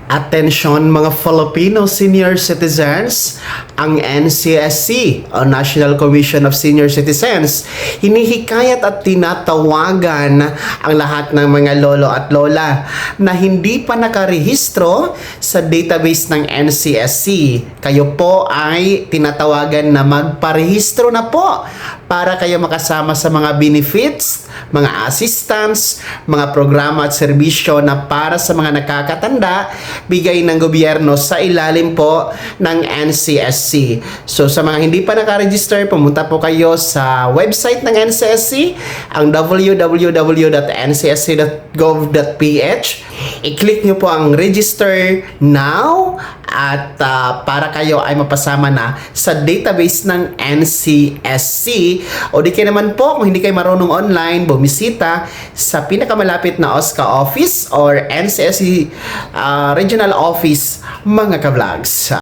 Atensyon mga Filipino senior citizens, ang NCSC o National Commission of Senior Citizens hinihikayat at tinatawagan ang lahat ng mga lolo at lola na hindi pa nakarehistro sa database ng NCSC. Kayo po ay tinatawagan na magparehistro na po para kayo makasama sa mga benefits, mga assistance, mga programa at serbisyo na para sa mga nakakatanda bigay ng gobyerno sa ilalim po ng NCSC. So sa mga hindi pa nakaregister, pumunta po kayo sa website ng NCSC, ang www.ncsc.gov.ph. I-click nyo po ang register now at para kayo ay mapasama na sa database ng NCSC. O di kayo naman po, kung hindi kayo marunong online, bumisita sa pinakamalapit na OSCA office or NCSC regional office, mga ka-vlogs.